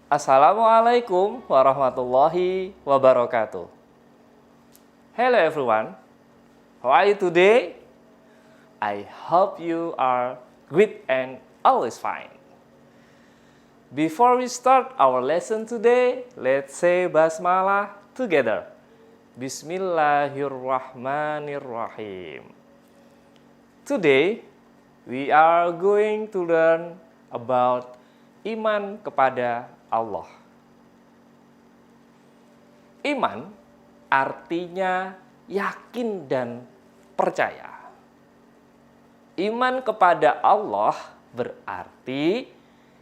Assalamualaikum warahmatullahi wabarakatuh. Hello everyone, how are you today? I hope you are great and always fine. Before we start our lesson today, let's say basmalah together. Bismillahirrahmanirrahim. Today, we are going to learn about iman kepada Allah. Iman artinya yakin dan percaya. Iman kepada Allah berarti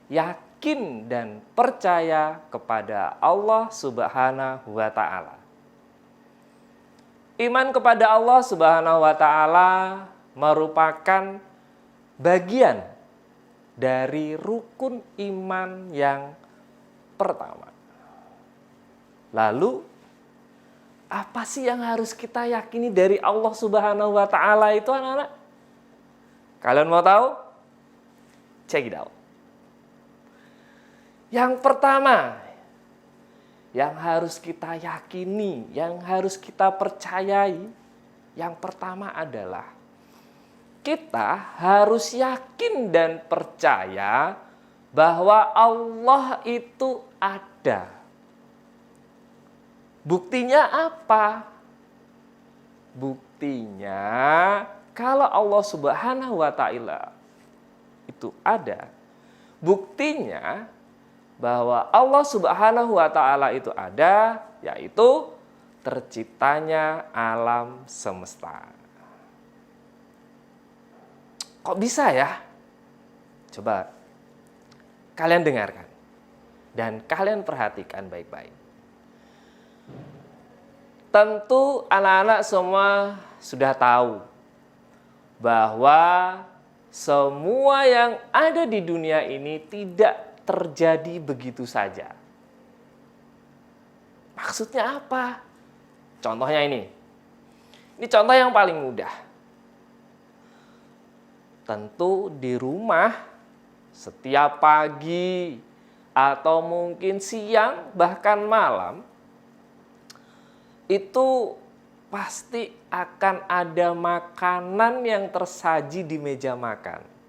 yakin dan percaya kepada Allah Subhanahu wa Ta'ala. Iman kepada Allah Subhanahu wa Ta'ala merupakan bagian dari rukun iman yang pertama. Lalu, apa sih yang harus kita yakini dari Allah Subhanahu wa Ta'ala itu, anak-anak? Kalian mau tahu? Check it out. Yang pertama, yang harus kita yakini, yang harus kita percayai, yang pertama adalah kita harus yakin dan percaya bahwa Allah itu ada. Buktinya apa? Buktinya kalau Allah Subhanahu wa Ta'ala itu ada. Buktinya bahwa Allah Subhanahu wa Ta'ala itu ada, yaitu terciptanya alam semesta. Kok bisa ya? Coba kalian dengarkan dan kalian perhatikan baik-baik. Tentu anak-anak semua sudah tahu bahwa semua yang ada di dunia ini tidak terjadi begitu saja. Maksudnya apa? Contohnya ini. Ini contoh yang paling mudah. Tentu di rumah setiap pagi atau mungkin siang bahkan malam itu pasti akan ada makanan yang tersaji di meja makan.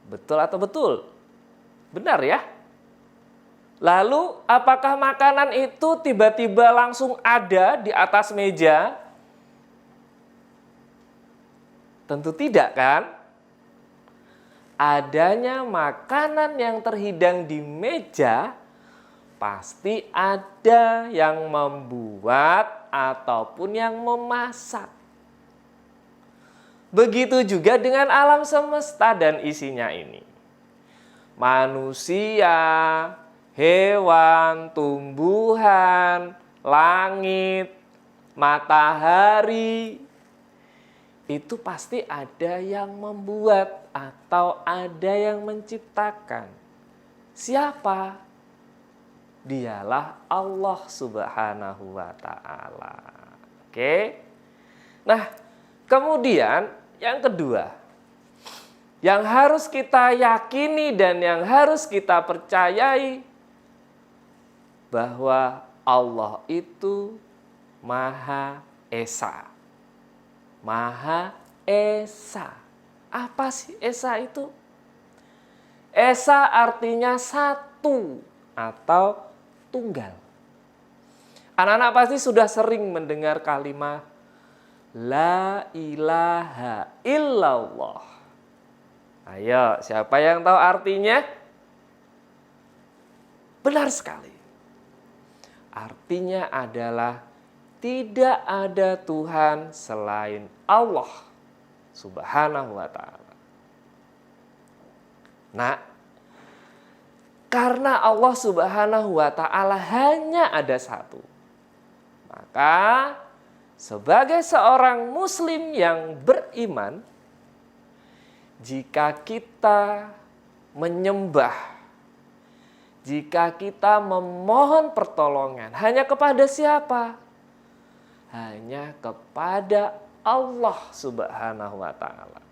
Betul atau betul? Benar ya? Lalu apakah makanan itu tiba-tiba langsung ada di atas meja? Tentu tidak kan? Adanya makanan yang terhidang di meja, pasti ada yang membuat ataupun yang memasak. Begitu juga dengan alam semesta dan isinya ini. Manusia, hewan, tumbuhan, langit, matahari, itu pasti ada yang membuat atau ada yang menciptakan. Siapa? Dialah Allah Subhanahu wa Ta'ala. Oke. Nah, kemudian yang kedua, yang harus kita yakini dan yang harus kita percayai bahwa Allah itu Maha Esa. Maha Esa. Apa sih Esa itu? Esa artinya satu atau tunggal. Anak-anak pasti sudah sering mendengar kalimat La ilaha illallah. Ayo, siapa yang tahu artinya? Benar sekali. Artinya adalah tidak ada Tuhan selain Allah Subhanahu wa Ta'ala. Nah, karena Allah Subhanahu wa Ta'ala hanya ada satu, maka sebagai seorang muslim yang beriman, jika kita menyembah, jika kita memohon pertolongan, hanya kepada siapa? hanya kepada Allah Subhanahu wa Ta'ala.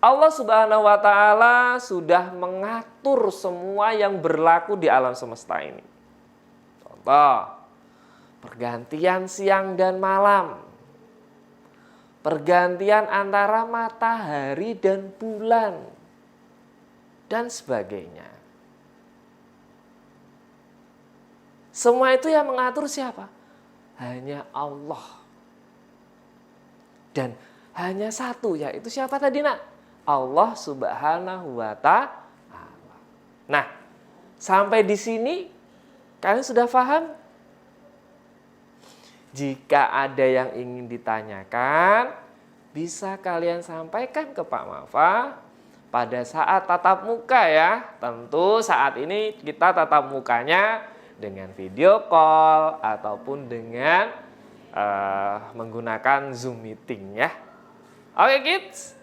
Allah Subhanahu wa Ta'ala sudah mengatur semua yang berlaku di alam semesta ini. Contoh, pergantian siang dan malam, pergantian antara matahari dan bulan, dan sebagainya. Semua itu yang mengatur siapa? Hanya Allah. Dan hanya satu, yaitu siapa tadi nak? Allah Subhanahu wa Ta'ala. Nah, sampai di sini kalian sudah paham? Jika ada yang ingin ditanyakan, bisa kalian sampaikan ke Pak Mafa pada saat tatap muka ya. Tentu saat ini kita tatap mukanya dengan video call ataupun dengan menggunakan Zoom meeting ya. Oke kids,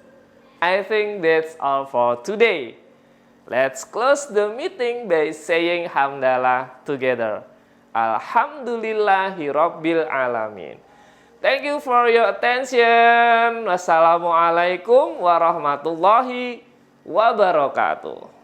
I think that's all for today. Let's close the meeting by saying hamdalah together. Alhamdulillahirabbil alamin. Thank you for your attention. Wassalamualaikum warahmatullahi wabarakatuh.